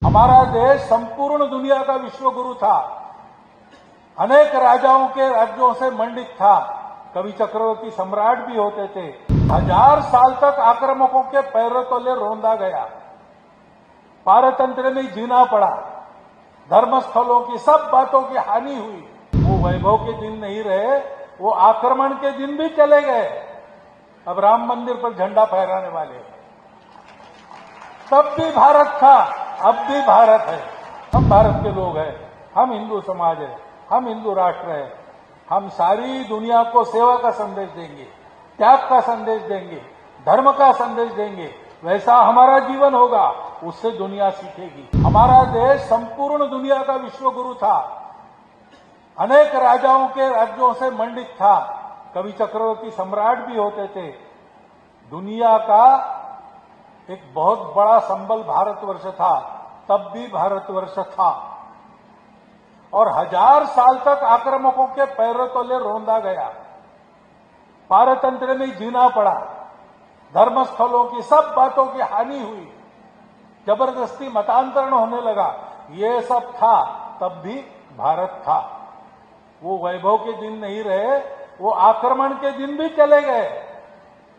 हमारा देश संपूर्ण दुनिया का विश्व गुरु था। अनेक राजाओं के राज्यों से मंडित था। कवि चक्रवर्ती सम्राट भी होते थे। 1000 साल तक आक्रामकों के पैरों तले रोंदा गया। पारतंत्र में जीना पड़ा। धर्मस्थलों की सब बातों की हानि हुई। वो वैभव के दिन नहीं रहे, वो आक्रमण के दिन भी चले गए। अब राम मंदिर पर झंडा फहराने वाले। तब भी भारत था, अब भी भारत है। हम भारत के लोग हैं, हम हिंदू समाज है, हम हिंदू राष्ट्र है। हम सारी दुनिया को सेवा का संदेश देंगे, त्याग का संदेश देंगे, धर्म का संदेश देंगे। वैसा हमारा जीवन होगा, उससे दुनिया सीखेगी। हमारा देश संपूर्ण दुनिया का विश्व गुरु था। अनेक राजाओं के राज्यों से मंडित था। कवि चक्रवर्ती सम्राट भी होते थे। दुनिया का एक बहुत बड़ा संबल भारतवर्ष था, तब भी भारतवर्ष था। और 1000 साल तक आक्रामकों के पैरों तले रोंदा गया। पारतंत्र में जीना पड़ा। धर्मस्थलों की सब बातों की हानि हुई। जबरदस्ती मतांतरण होने लगा। ये सब था, तब भी भारत था। वो वैभव के दिन नहीं रहे, वो आक्रमण के दिन भी चले गए।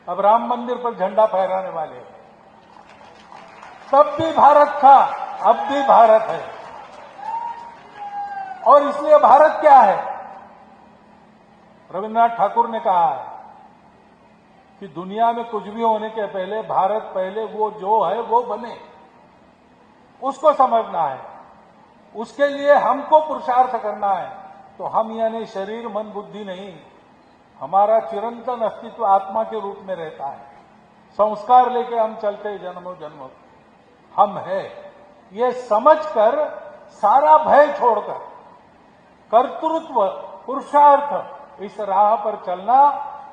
अब राम मंदिर पर झंडा फहराने वाले। तब भी भारत था, अब भी भारत है। और इसलिए भारत क्या है? रविन्द्रनाथ ठाकुर ने कहा है कि दुनिया में कुछ भी होने के पहले भारत पहले, वो जो है वो बने, उसको समझना है। उसके लिए हमको पुरुषार्थ करना है। तो हम यानी शरीर मन बुद्धि नहीं, हमारा चिरंतन अस्तित्व आत्मा के रूप में रहता है। संस्कार लेके हम चलते जन्मों जन्मों। हम है ये समझकर, सारा भय छोड़कर, कर्तृत्व पुरुषार्थ इस राह पर चलना,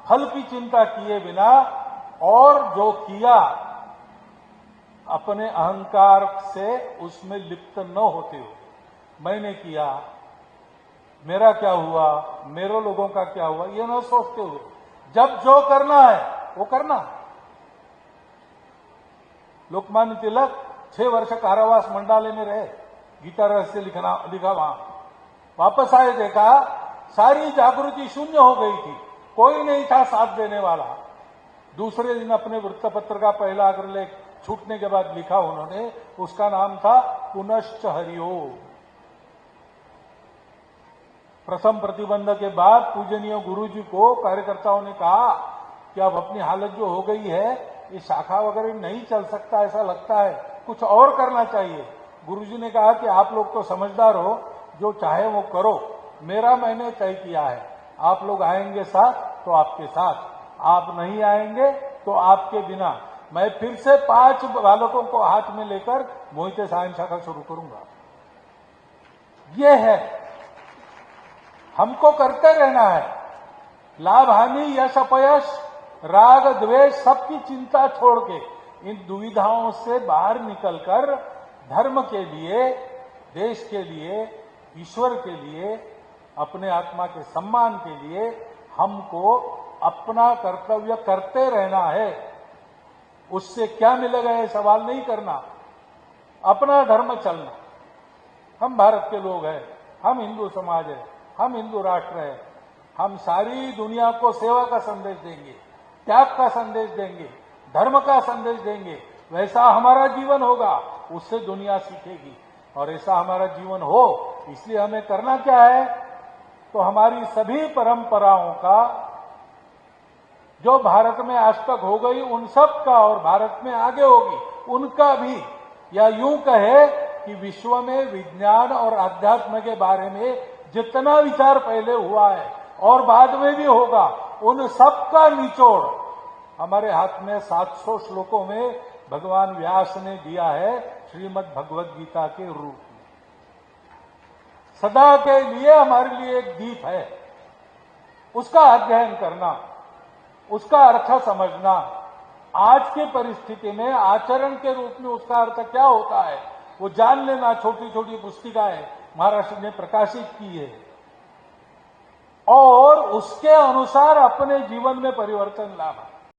फल की चिंता किए बिना। और जो किया अपने अहंकार से उसमें लिप्त न होते हुए, मैंने किया, मेरा क्या हुआ, मेरे लोगों का क्या हुआ, ये न सोचते हुए जब जो करना है वो करना। लोकमान्य तिलक 6 वर्ष कारावास मंडाले में रहे, गीता रहस्य लिखा वहां। वापस आए, देखा सारी जागृति शून्य हो गई थी, कोई नहीं था साथ देने वाला। दूसरे दिन अपने वृत्तपत्र का पहला अग्रलेख छूटने के बाद लिखा उन्होंने, उसका नाम था पुनश्च हरिओम। प्रथम प्रतिबंध के बाद पूजनीय गुरुजी को कार्यकर्ताओं ने कहा कि अब अपनी हालत जो हो गई है, ये शाखा वगैरह नहीं चल सकता, ऐसा लगता है, कुछ और करना चाहिए। गुरुजी ने कहा कि आप लोग तो समझदार हो, जो चाहे वो करो, मेरा मैंने तय किया है। आप लोग आएंगे साथ तो आपके साथ, आप नहीं आएंगे तो आपके बिना। मैं फिर से 5 बालकों को हाथ में लेकर मोहिते सायन शाखा शुरू करूंगा। ये है, हमको करते रहना है। लाभ हानि, यश अपयश, राग द्वेष, सबकी चिंता छोड़ के, इन दुविधाओं से बाहर निकलकर धर्म के लिए, देश के लिए, ईश्वर के लिए, अपने आत्मा के सम्मान के लिए हमको अपना कर्तव्य करते रहना है। उससे क्या मिलेगा ये सवाल नहीं करना, अपना धर्म चलना। हम भारत के लोग हैं, हम हिंदू समाज है, हम हिंदू राष्ट्र है। हम सारी दुनिया को सेवा का संदेश देंगे, त्याग का संदेश देंगे, धर्म का संदेश देंगे। वैसा हमारा जीवन होगा, उससे दुनिया सीखेगी। और ऐसा हमारा जीवन हो, इसलिए हमें करना क्या है? तो हमारी सभी परंपराओं का, जो भारत में आज तक हो गई उन सब का, और भारत में आगे होगी उनका भी, या यूं कहे कि विश्व में विज्ञान और अध्यात्म के बारे में जितना विचार पहले हुआ है और बाद में भी होगा, उन सब का निचोड़ हमारे हाथ में 700 श्लोकों में भगवान व्यास ने दिया है, श्रीमद् भगवद गीता के रूप में। सदा के लिए हमारे लिए एक दीप है, उसका अध्ययन करना, उसका अर्थ समझना, आज की परिस्थिति में आचरण के रूप में उसका अर्थ क्या होता है वो जान लेना। छोटी छोटी पुस्तिकाएं महाराष्ट्र ने प्रकाशित की है, और उसके अनुसार अपने जीवन में परिवर्तन लाना।